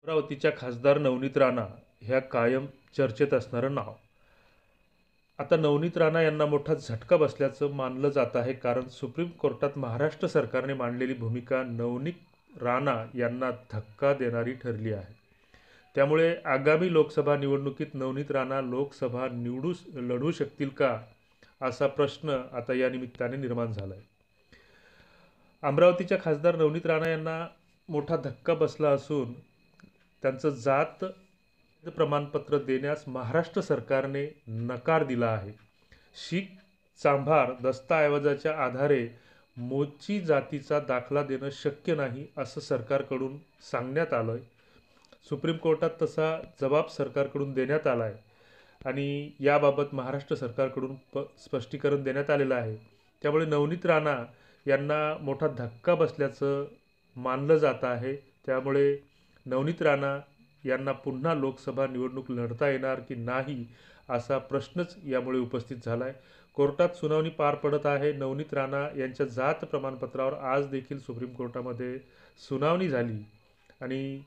अमरावतीच्या खासदार नवनीत राणा ह्या कायम चर्चेत असणारं नाव. आता नवनीत राणा यांना मोठा झटका बसल्याचं मानलं जात आहे, कारण सुप्रीम कोर्टात महाराष्ट्र सरकारने मांडलेली भूमिका नवनीत राणा यांना धक्का देणारी ठरली आहे. त्यामुळे आगामी लोकसभा निवडणुकीत नवनीत राणा लोकसभा लढू शकतील का, असा प्रश्न आता या निमित्ताने निर्माण झाला आहे. अमरावतीच्या खासदार नवनीत राणा यांना मोठा धक्का बसला असून त्यांचं जात प्रमाणपत्र देण्यास महाराष्ट्र सरकारने नकार दिला आहे. शीख चांभार दस्तऐवजाच्या आधारे मोची जातीचा दाखला देणं शक्य नाही असं सरकारकडून सांगण्यात आलं आहे. सुप्रीम कोर्टात तसा जबाब सरकारकडून देण्यात आला आहे आणि याबाबत महाराष्ट्र सरकारकडून स्पष्टीकरण देण्यात आलेलं आहे. त्यामुळे नवनीत राणा यांना मोठा धक्का बसल्याचं मानलं जात आहे. त्यामुळे नवनीत राणा यांना पुन्हा लोकसभा निवडणूक लढता येणार की नाही, असा प्रश्नच यामुळे उपस्थित झाला आहे. कोर्टात सुनावणी पार पडत आहे. नवनीत राणा यांच्या जात प्रमाणपत्रावर आज देखील सुप्रीम कोर्टामध्ये सुनावणी झाली आणि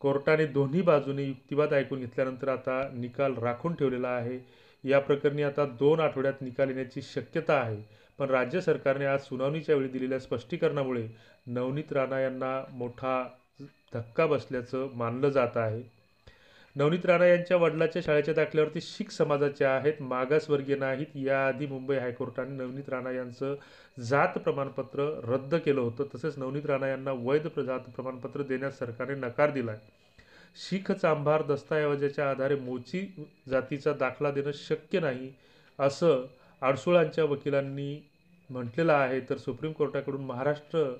कोर्टाने दोन्ही बाजूने युक्तिवाद ऐकून घेतल्यानंतर आता निकाल राखून ठेवलेला आहे. या प्रकरणी आता 2 आठवड्यात निकाल येण्याची शक्यता आहे. पण राज्य सरकारने आज सुनावणीच्या वेळी दिलेल्या स्पष्टीकरणामुळे नवनीत राणा यांना मोठा धक्का बसल्याचं मानलं जात आहे. नवनीत राणा यांच्या वडिलांच्या शाळेच्या दाखल्यावरती शीख समाजाचे आहेत, मागासवर्गीय नाहीत. याआधी मुंबई हायकोर्टाने नवनीत राणा यांचं जात प्रमाणपत्र रद्द केलं होतं. तसेच नवनीत राणा यांना वैध जात प्रमाणपत्र देण्यास सरकारने नकार दिला आहे. शीख चांभार दस्तऐवजाच्या आधारे मोची जातीचा दाखला देणं शक्य नाही असं आडसुळांच्या वकिलांनी म्हटलेलं आहे. तर सुप्रीम कोर्टाकडून महाराष्ट्र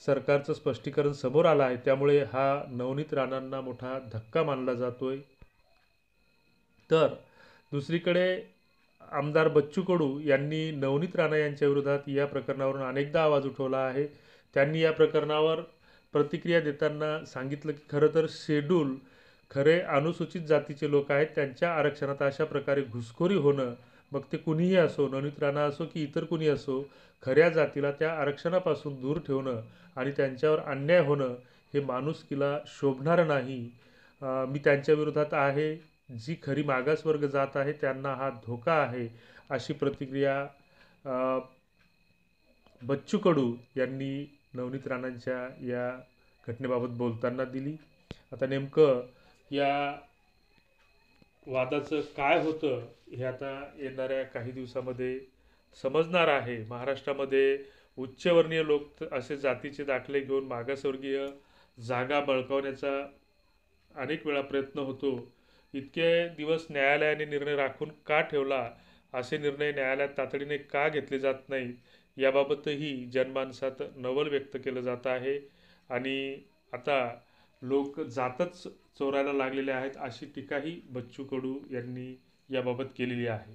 सरकारचं स्पष्टीकरण समोर आलं आहे. त्यामुळे हा नवनीत राणांना मोठा धक्का मानला जातोय. तर दुसरीकडे आमदार बच्चू कडू यांनी नवनीत राणा यांच्या विरोधात या प्रकरणावरून अनेकदा आवाज उठवला आहे. त्यांनी या प्रकरणावर प्रतिक्रिया देताना सांगितलं की खरं तर खरे अनुसूचित जातीचे लोक आहेत, त्यांच्या आरक्षणात अशा प्रकारे घुसखोरी होणं, मग ते कुणीही असो, नवनीत राणा असो की इतर कुणी असो, खऱ्या जातीला त्या आरक्षणापासून दूर ठेवणं आणि त्यांच्यावर अन्याय होणं हे माणुसकीला शोभणारं नाही. मी त्यांच्या विरोधात आहे. जी खरी मागासवर्ग जात आहे त्यांना हा धोका आहे, अशी प्रतिक्रिया बच्चू कडू यांनी नवनीत राणांच्या या घटनेबाबत बोलताना दिली. आता नेमकं या वादाचं काय होतं हे आता येणाऱ्या काही दिवसामध्ये समजणार आहे. महाराष्ट्रामध्ये उच्चवर्णीय लोक असे जातीचे दाखले घेऊन मागासवर्गीय जागा बळकावण्याचा अनेक वेळा प्रयत्न होतो. इतके दिवस न्यायालयाने निर्णय राखून का ठेवला, असे निर्णय न्यायालयात तातडीने का घेतले जात नाहीत, याबाबतही जनमानसात नवल व्यक्त केलं जात आहे. आणि आता लोक जातच चोरायला लागलेले आहेत, अशी टीकाही बच्चू कडू यांनी याबाबत केलेली आहे.